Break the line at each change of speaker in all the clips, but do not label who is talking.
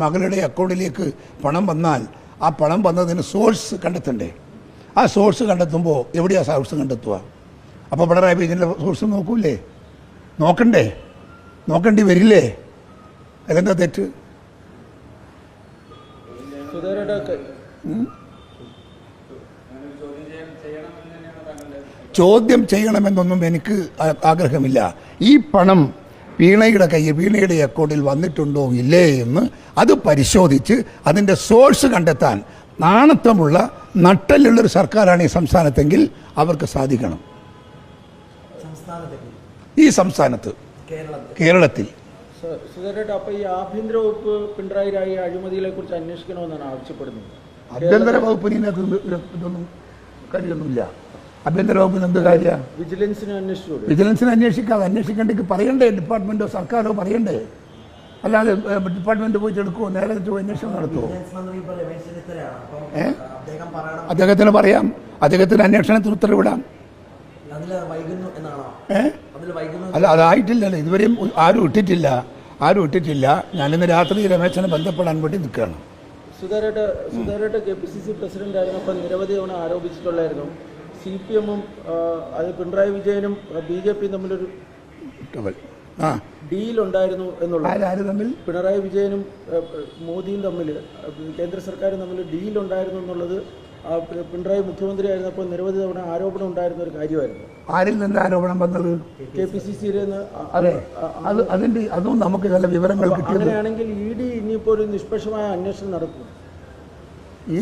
മകളുടെ അക്കൗണ്ടിലേക്ക് പണം വന്നാൽ ആ പണം വന്നതിന് സോഴ്സ് കണ്ടെത്തണ്ടേ? ആ സോഴ്സ് കണ്ടെത്തുമ്പോൾ എവിടെയാണ് സോഴ്സ് കണ്ടെത്തുക? അപ്പോൾ പിണറായി വിജയൻ്റെ സോഴ്സ് നോക്കൂലേ? നോക്കണ്ടേ? നോക്കേണ്ടി വരില്ലേ? അതെന്താ തെറ്റ്? ചോദ്യം ചെയ്യണമെന്നൊന്നും എനിക്ക് ആഗ്രഹമില്ല. ഈ പണം വീണയുടെ അക്കൗണ്ടിൽ വന്നിട്ടുണ്ടോ ഇല്ലേ എന്ന് അത് പരിശോധിച്ച് അതിൻ്റെ സോഴ്സ് കണ്ടെത്താൻ നാണത്വമുള്ള നട്ടലുള്ളൊരു സർക്കാരാണ് ഈ സംസ്ഥാനത്തെങ്കിൽ അവർക്ക് സാധിക്കണം. ഈ സംസ്ഥാനത്ത് കേരളത്തിൽ
അപ്പോൾ ഈ ആഭ്യന്തര വകുപ്പ് പിണറായി രായി അഴിമതികളെ കുറിച്ച് അന്വേഷിക്കണമെന്നാണ് ആവശ്യപ്പെടുന്നത്.
ആഭ്യന്തര വകുപ്പിന് ഇതൊന്നും കാര്യമൊന്നുമില്ല. ആഭ്യന്തര വകുപ്പിന് എന്ത് കാര്യമാണ്? വിജിലൻസിന് അന്വേഷിക്കാതെ അന്വേഷിക്കേണ്ടെങ്കിൽ പറയണ്ടേ? ഡിപ്പാർട്ട്മെന്റോ സർക്കാരോ പറയണ്ടേ? അല്ലാതെ ഡിപ്പാർട്ട്മെന്റ് പോയിട്ട് എടുക്കുമോ? നേരെ പോയി അന്വേഷണം നടത്തുമോ? അദ്ദേഹത്തിന് പറയാം, അദ്ദേഹത്തിന് അന്വേഷണത്തിന് ഉത്തരവിടാം. അല്ല, അതായിട്ടില്ലല്ലോ ഇതുവരെയും. ആരും ഇട്ടിട്ടില്ല. ഞാനിന്ന് രാത്രി രമേശനെ ബന്ധപ്പെടാൻ വേണ്ടി നിൽക്കുകയാണ്.
സുധാകരേട്ട KPCC പ്രസിഡന്റ് ആയിരുന്നപ്പോൾ നിരവധി തവണ ആരോപിച്ചിട്ടുള്ളായിരുന്നു CPM-ഉം അത് പിണറായി വിജയനും BJP-യും തമ്മിലൊരു ഡീൽ ഉണ്ടായിരുന്നു എന്നുള്ളത്. പിണറായി വിജയനും മോദിയും തമ്മിൽ, കേന്ദ്ര സർക്കാരും തമ്മിൽ ഡീൽ ഉണ്ടായിരുന്നു എന്നുള്ളത് പിണറായി മുഖ്യമന്ത്രി ആയിരുന്നപ്പോൾ നിരവധി തവണ ആരോപണം ഉണ്ടായിരുന്ന ഒരു കാര്യമായിരുന്നു.
ആരിൽ നിന്ന് ആരോപണം വന്നത്?
KPCC-യിൽ നിന്ന്.
അതെ, അതും നമുക്ക് നല്ല വിവരങ്ങൾ കിട്ടിയത്.
അങ്ങനെയാണെങ്കിൽ ED ഇനിയിപ്പോൾ ഒരു നിഷ്പക്ഷമായ അന്വേഷണം നടത്തും.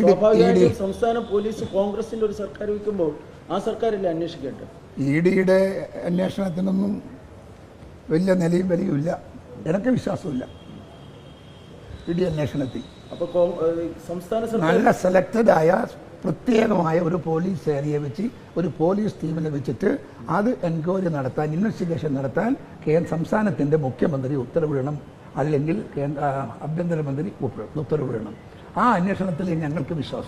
സ്വാഭാവികമായിട്ടും സംസ്ഥാന പോലീസ് കോൺഗ്രസിന്റെ ഒരു സർക്കാർ വയ്ക്കുമ്പോൾ ആ സർക്കാരല്ലേ അന്വേഷിക്കേണ്ടത്? EDയുടെ
അന്വേഷണത്തിനൊന്നും വലിയ നിലയും വിലയുമില്ല. എനിക്ക് വിശ്വാസമില്ല ED അന്വേഷണത്തിൽ.
അപ്പോൾ സംസ്ഥാന സർക്കാർ
നല്ല സെലക്റ്റഡായ പ്രത്യേകമായ ഒരു പോലീസ് ഏരിയയെ വെച്ച് ഒരു പോലീസ് ടീമിനെ വെച്ചിട്ട് അത് എൻക്വയറി നടത്താൻ, ഇൻവെസ്റ്റിഗേഷൻ നടത്താൻ സംസ്ഥാനത്തിൻ്റെ മുഖ്യമന്ത്രി ഉത്തരവിടണം, അല്ലെങ്കിൽ ആഭ്യന്തരമന്ത്രി ഉത്തരവിടണം. ആ അന്വേഷണത്തിൽ ഞങ്ങൾക്ക് വിശ്വാസം.